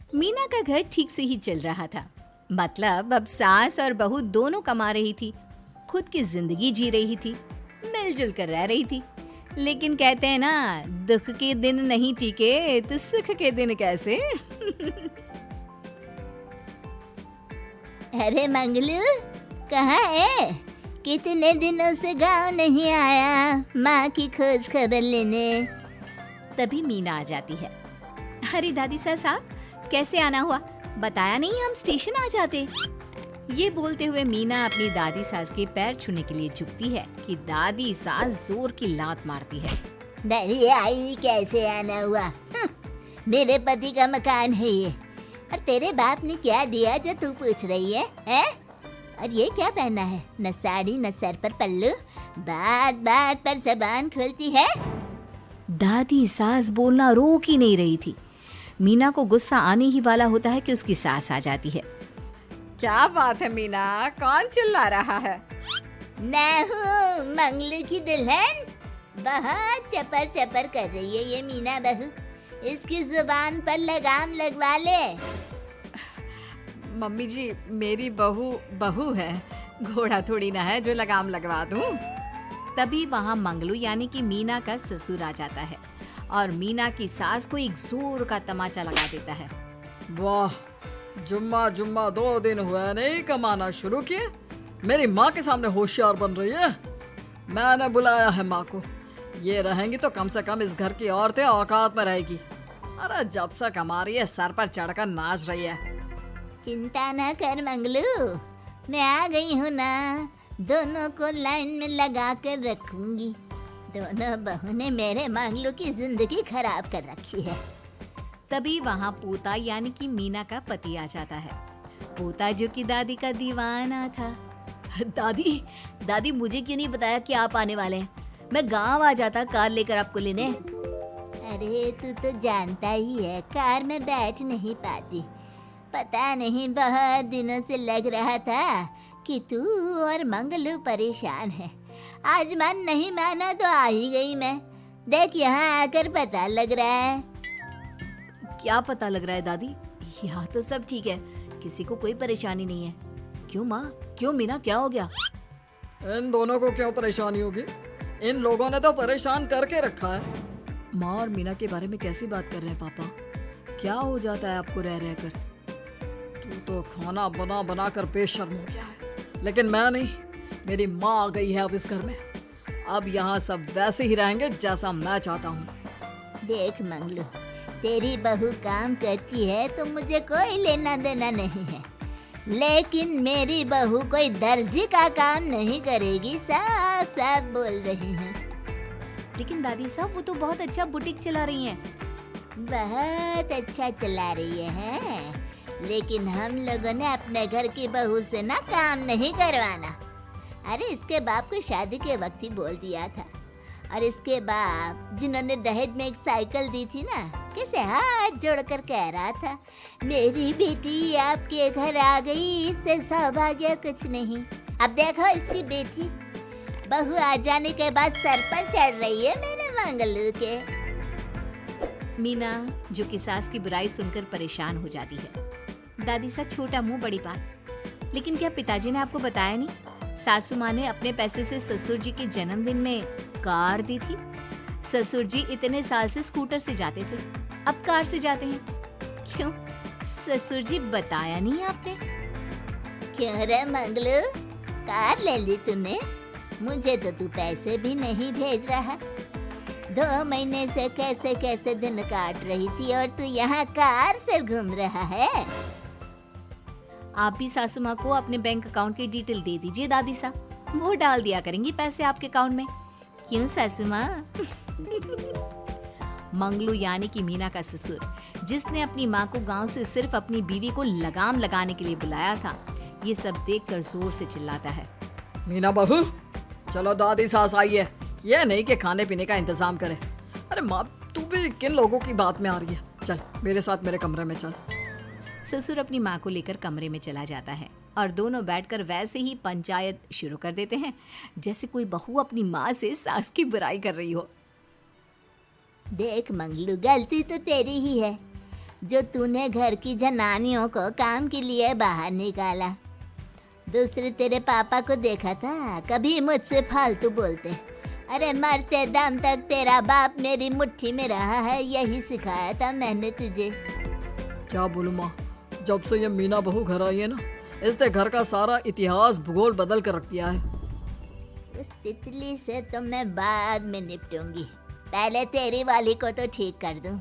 मीना का घर ठीक से ही चल रहा था। मतलब अब सास और बहू दोनों कमा रही थी, खुद की जिंदगी जी रही थी, मिलजुल कर रह रही थी। लेकिन कहते हैं ना, दुख के दिन नहीं टीके तो सुख के दिन कैसे। अरे मंगलू, कहाँ है? कितने दिनों से गांव नहीं आया माँ की खोज खबर लेने। तभी मीना आ जाती है। अरे दादी साहब, कैसे आना हुआ? बताया नहीं हम स्टेशन आ जाते। ये बोलते हुए मीना अपनी दादी सास के पैर छूने के लिए झुकती है कि दादी सास जोर की लात मारती है। बड़ी आई, कैसे आना हुआ? मेरे पति का मकान है ये। और तेरे बाप ने क्या दिया जो तू पूछ रही है, हैं? और ये क्या पहना है? न साड़ी न सर पर पल्लू, बात बात पर जबान खोलती है। दादी सास बोलना रोक ही नहीं रही थी। मीना को गुस्सा आने ही वाला होता है कि उसकी सास आ जाती है। क्या बात है मीना, कौन चिल्ला रहा है? मैं हूँ मंगलू की दुल्हन। बहुत चपर चपर कर रही है ये मीना बहू। इसकी जुबान पर लगाम लगवा ले। मम्मी जी, मेरी बहू है, घोड़ा थोड़ी ना है जो लगाम लगवा दूं। तभी वहाँ मंगलू यानी कि मीना का ससुर आ जाता है और मीना की सास को एक जोर का तमाचा लगा देता है। वाह, जुम्मा 2 दिन हुआ नहीं कमाना शुरू किए, मेरी माँ के सामने होशियार बन रही है। मैंने बुलाया है माँ को, ये रहेंगी तो कम से कम इस घर की औरतें औकात में रहेगी। अरे जब से कमा रही है सर पर चढ़कर नाच रही है। चिंता न कर मंगलू, मैं आ गई हूँ ना। दोनों को लाइन में लगा कर रखूंगी। दोनों बहू ने मेरे मंगलू की जिंदगी खराब कर रखी है। तभी वहाँ पोता यानी कि मीना का पति आ जाता है। पोता जो कि दादी का दीवाना था। दादी मुझे क्यों नहीं बताया कि आप आने वाले हैं? मैं गांव आ जाता कार लेकर आपको लेने। अरे तू तो जानता ही है, कार में बैठ नहीं पाती। पता नहीं, बहुत दिनों से लग रहा था कि तू और मंगलू परेशान है। आज मन नहीं माना तो आ ही गई मैं। देख, यहाँ आकर पता लग रहा है। क्या पता लग रहा है दादी? यहाँ तो सब ठीक है, किसी को कोई परेशानी नहीं है। क्यों माँ, क्यों मीना, क्या हो गया? इन दोनों को क्यों परेशानी होगी? इन लोगों ने तो परेशान करके रखा है। माँ और मीना के बारे में कैसी बात कर रहे हैं पापा? क्या हो जाता है आपको रह रहकर? तू तो खाना बना बना कर बेशर्म हो गया है, लेकिन मैं नहीं। मेरी माँ आ गई है अब इस घर में। अब यहाँ सब वैसे ही रहेंगे जैसा मैं चाहता हूँ। देख मंगलू, तेरी बहू काम करती है तो मुझे कोई लेना देना नहीं है, लेकिन मेरी बहू कोई दर्जी का काम नहीं करेगी। साफ साफ बोल रही हूँ। लेकिन दादी साहब, वो तो बहुत अच्छा बुटीक चला रही हैं। बहुत अच्छा चला रही है, लेकिन हम लोगों ने अपने घर की बहू से ना काम नहीं करवाना। अरे इसके बाप को शादी के वक्त ही बोल दिया था। और इसके बाप जिन्होंने दहेज में एक साइकिल दी थी ना, कैसे हाथ जोड़कर कह रहा था, मेरी बेटी आपके घर आ गई, इससे सौभाग्य कुछ नहीं। अब देखो इसकी बेटी, बहू आ जाने के बाद सर पर चढ़ रही है मेरे मंगलू के। मीना जो कि सास की बुराई सुनकर परेशान हो जाती है। दादी सा छोटा मुंह बड़ी बात। लेकिन क्या पिताजी ने आपको बताया नहीं? सासू माँ ने अपने पैसे से ससुर जी के जन्मदिन में कार दी थी। ससुर जी इतने साल से स्कूटर से जाते थे, अब कार से जाते हैं। क्यों ससुर जी, बताया नहीं आपने? क्यों रे मंगलू, कार ले ली तूने? मुझे तो तू पैसे भी नहीं भेज रहा। 2 महीने से कैसे कैसे दिन काट रही थी और तू यहाँ कार से घूम रहा है। आप भी सासू माँ को अपने बैंक अकाउंट की डिटेल दे दीजिए दादी साहब, वो डाल दिया करेंगी पैसे आपके अकाउंट में। क्यों सासू माँ? मंगलू यानी कि मीना का ससुर, जिसने अपनी माँ को गांव से सिर्फ अपनी बीवी को लगाम लगाने के लिए बुलाया था, ये सब देखकर जोर से चिल्लाता है। मीना बहू, चलो दादी सास आई है, ये नहीं कि खाने पीने का इंतजाम करे। अरे माँ, तू भी किन लोगों की बात में आ रही है? चल मेरे साथ मेरे कमरे में चल। ससुर अपनी माँ को लेकर कमरे में चला जाता है और दोनों बैठकर वैसे ही पंचायत शुरू कर देते हैं जैसे कोई बहू अपनी माँ से सास की बुराई कर रही हो। देख मंगलू, गलती तो तेरी ही है। जो तूने घर की जनानियों को काम के लिए बाहर निकाला। दूसरे तेरे पापा को देखा था, कभी मुझसे फालतू बोलते। अरे मरते दम तक तेरा बाप मेरी मुट्ठी में रहा है, यही सिखाया था मैंने तुझे। क्या बोलूं माँ, जब से ये मीना बहू घर आई है ना, इसने घर का सारा इतिहास भूगोल बदल कर रख दिया है। उस तितली से तो मैं बाद में निपटूंगी, पहले तेरी वाली को तो ठीक कर दूं।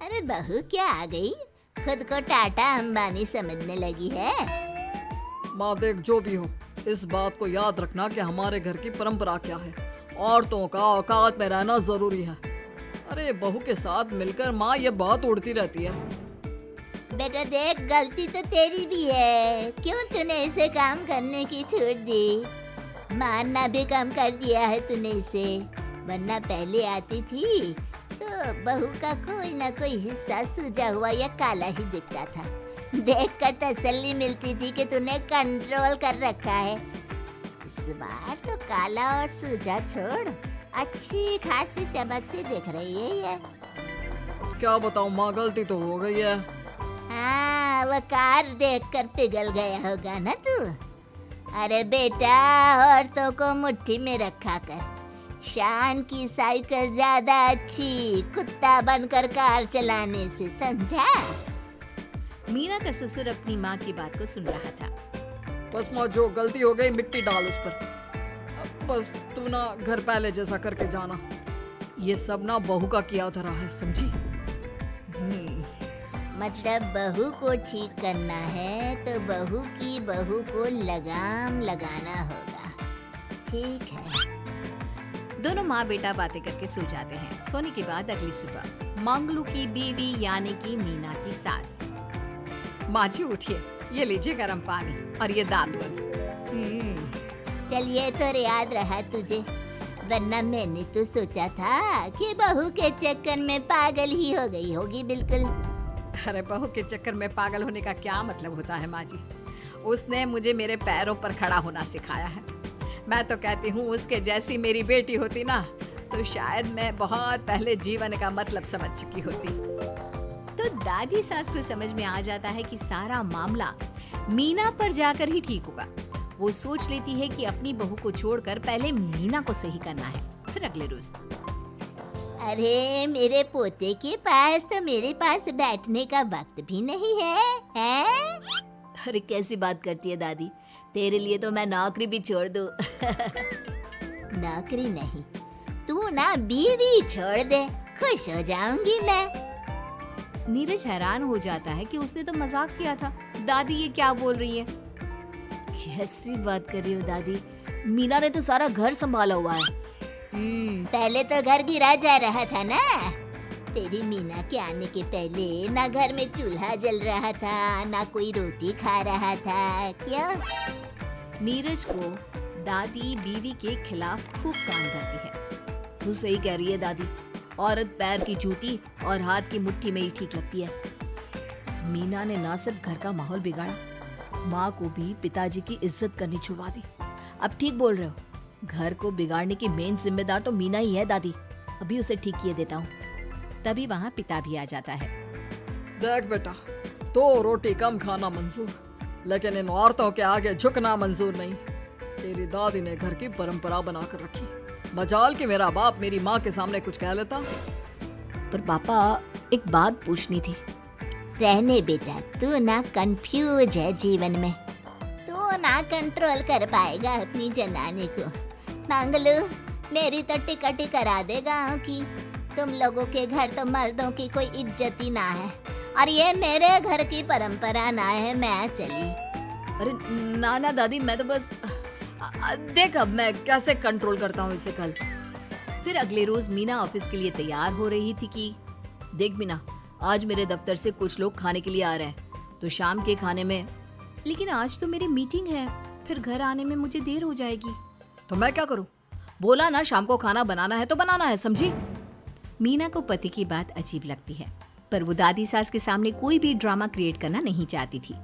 अरे बहू क्या आ गई, खुद को टाटा अंबानी समझने लगी है। माँ देख, जो भी हो, इस बात को याद रखना कि हमारे घर की परंपरा क्या है। औरतों का औकात में रहना जरूरी है। अरे बहू के साथ मिलकर माँ ये बात उड़ती रहती है। बेटा देख, गलती तो तेरी भी है, क्यों तूने इसे काम करने की छूट दी। मारना भी कम कर दिया है तूने इसे, वरना पहले आती थी तो बहू का कोई ना कोई हिस्सा सूजा हुआ या काला ही दिखता था। देखकर तसल्ली मिलती थी कि तूने कंट्रोल कर रखा है। इस बार तो काला और सूजा छोड़, अच्छी खासी चमकती दिख रही है ये। क्या बताऊं माँ, गलती तो हो गई है। हाँ, वो कार देखकर पिघल गया होगा ना तू। अरे बेटा, औरतों को मुट्ठी में रखा कर। शान की साइकिल ज्यादा अच्छी कुत्ता बनकर कार चलाने से, समझा। मीना का ससुर अपनी माँ की बात को सुन रहा था। बस माँ, जो गलती हो गई मिट्टी डाल उस पर। बस तू ना घर पहले जैसा करके जाना। ये सब ना बहू का किया धरा है, समझी। मतलब बहू को ठीक करना है तो बहू को लगाम लगाना होगा। ठीक है। दोनों माँ बेटा बातें करके सो जाते हैं। सोने के बाद अगली सुबह मंगलू की बीवी यानी कि मीना की सास, माँ जी उठिए, ये लीजिए गर्म पानी और ये दाल दूध। चलिए, तो याद रहा तुझे, वरना मैंने तो सोचा था कि बहू के चक्कर में पागल ही हो गई होगी बिल्कुल। अरे बहू के चक्कर में पागल होने का क्या मतलब होता है माँ जी। उसने मुझे मेरे पैरों पर खड़ा होना सिखाया है। मैं तो कहती हूँ उसके जैसी मेरी बेटी होती ना तो शायद मैं बहुत पहले जीवन का मतलब समझ चुकी होती। तो दादी सास को समझ में आ जाता है कि सारा मामला मीना पर जाकर ही ठीक होगा। वो सोच लेती है कि अपनी बहू को छोड़कर पहले मीना को सही करना है। फिर अगले रोज, अरे मेरे पोते के पास तो मेरे पास बैठने का वक्त भी नहीं है, हैं? अरे कैसी बात करती है दादी, तेरे लिए तो मैं नौकरी भी छोड़ दूं। नौकरी नहीं, तू ना बीवी छोड़ दे, खुश हो जाऊंगी मैं। नीरज हैरान हो जाता है कि उसने तो मजाक किया था। दादी ये क्या बोल रही है? कैसी बात कर रही हो दादी, मीना ने तो सारा घर संभाला हुआ है। पहले तो घर गिरा जा रहा था ना। तेरी मीना के आने के पहले ना घर में चूल्हा जल रहा था, ना कोई रोटी खा रहा था। क्यों? नीरज को दादी बीवी के खिलाफ खूब काम करती है। तू सही कह रही है दादी, औरत पैर की जूती और हाथ की मुट्ठी में ही ठीक लगती है। मीना ने ना सिर्फ घर का माहौल बिगाड़ा, माँ को भी पिताजी की इज्जत करनी छुड़वा दी। अब ठीक बोल रहे हो, घर को बिगाड़ने की मेन जिम्मेदार तो मीना ही है दादी। अभी उसे ठीक किए देता हूँ। तभी वहाँ पिता भी आ जाता है। देख बेटा, तो रोटी कम खाना मंजूर, लेकिन इन औरतों के आगे झुकना मंजूर नहीं। तेरी दादी ने घर की परंपरा बना कर रखी। मजाल कि मेरा बाप मेरी माँ के सामने कुछ कह लेता। पर पापा, एक बात पूछनी थी। रहने बेटा, तू ना कंफ्यूज है जीवन में, तू ना कंट्रोल कर पाएगा अपनी जनानी को। मंगलू, मेरी तो टिकट ही करा दे गाँव की। तुम लोगों के घर तो मर्दों की कोई इज्जत ही ना है, और ये मेरे घर की परंपरा ना है, मैं चली। अरे ना ना दादी, मैं तो बस देख अब मैं कैसे कंट्रोल करता हूँ इसे कल। फिर अगले रोज मीना ऑफिस के लिए तैयार हो रही थी कि देख मीना, आज मेरे दफ्तर से कुछ लोग खाने के लिए आ रहे हैं, तो शाम के खाने में, लेकिन आज तो मेरी मीटिंग है, फिर घर आने में मुझे देर हो जाएगी। तो मैं क्या करूँ? बोला ना शाम को खाना बनाना है तो बनाना है, समझी। मीना को पति की बात अजीब लगती है, पर वो दादी सास के सामने कोई भी ड्रामा क्रिएट करना नहीं चाहती थी।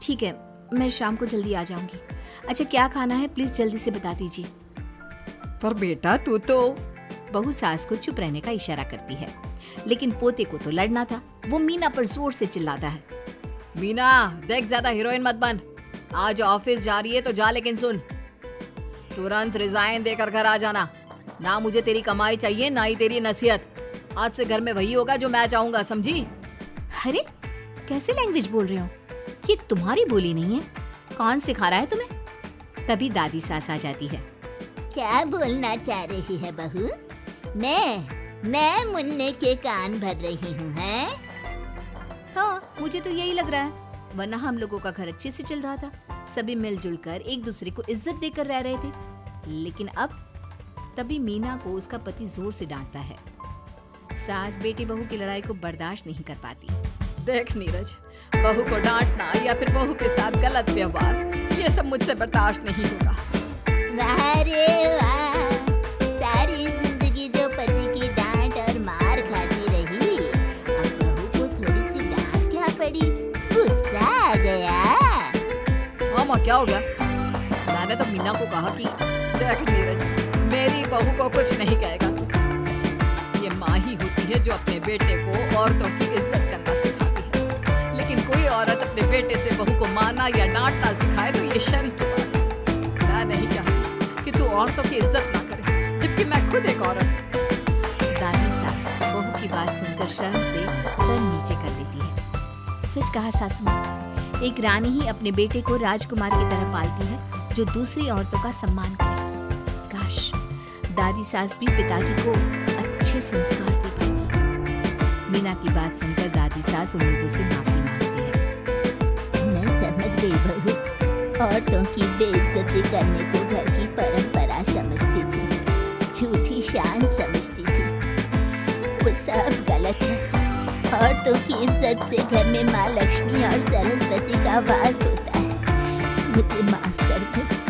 ठीक है, मैं शाम को जल्दी आ जाऊंगी। अच्छा क्या खाना है प्लीज जल्दी से बता दीजिए। पर बेटा तू तो बहू सास को चुप रहने का इशारा करती है, लेकिन पोते को तो लड़ना था। वो मीना पर जोर से चिल्लाता है, मीना देख ज्यादा हीरोइन मत बन। आज ऑफिस जा रही है तो जा, लेकिन सुन तुरंत रिजाइन देकर घर आ जाना। ना मुझे तेरी कमाई चाहिए ना ही तेरी नसीहत। आज से घर में वही होगा जो मैं चाहूंगा, समझी? अरे कैसे लैंग्वेज बोल रहे हो? ये तुम्हारी बोली नहीं है, कौन सिखा रहा है तुम्हें? तभी दादी सास आ जाती है। क्या बोलना चाह रही है बहू? मैं मुन्ने के कान भर रही हूँ, हैं? हाँ, मुझे तो यही लग रहा है, वरना हम लोगों का घर अच्छे से चल रहा था। सभी मिलजुल कर एक दूसरे को इज्जत देकर रह रहे थे। लेकिन अब तभी मीना को उसका पति जोर से डांटता है। सास बेटी बहू की लड़ाई को बर्दाश्त नहीं कर पाती। देख नीरज, बहू को डांटना या फिर बहू के साथ गलत व्यवहार, ये सब मुझसे बर्दाश्त नहीं होगा। वाह रे वाह, सारी जिंदगी जो पति की डांट और मार खाती रही, अब बहू को थोड़ी सी डांट क्या पड़ी, गुस्सा आ गया। हाँ माँ, क्या हो गया? मैंने तो मीना को कहा कि देख नीरज, मेरी बहू को कुछ नहीं कहेगा तू। ये माँ ही होती है जो अपने बेटे को औरतों की इज्जत करना सिखाती है, लेकिन कोई औरत अपने बेटे से बहू को मारना या डांटना सिखाए तो ये शर्म की बात है। मैं नहीं चाहती कि तू औरतों की इज्जत ना करे, जबकि मैं खुद एक औरत हूँ। दादी सास बहू की बात सुनकर शर्म से सर नीचे कर लेती है। सच कहा सासू माँ, एक रानी ही अपने बेटे को राजकुमार की तरह पालती है, जो दूसरी औरतों का सम्मान करे। काश दादी सास भी पिताजी को अच्छे संस्कार दे पाती। मीना की बात सुनकर दादी सास उन लोगों से माफी मांगती है। मैं समझ गई बहू, औरतों की बेइज्जती करने को घर की परंपरा समझती थी, झूठी शान समझती थी। वो सब गलत है। औरतों की इज्जत से घर में माँ लक्ष्मी और सरस्वती का वास होता है। मुझे माफ कर दो।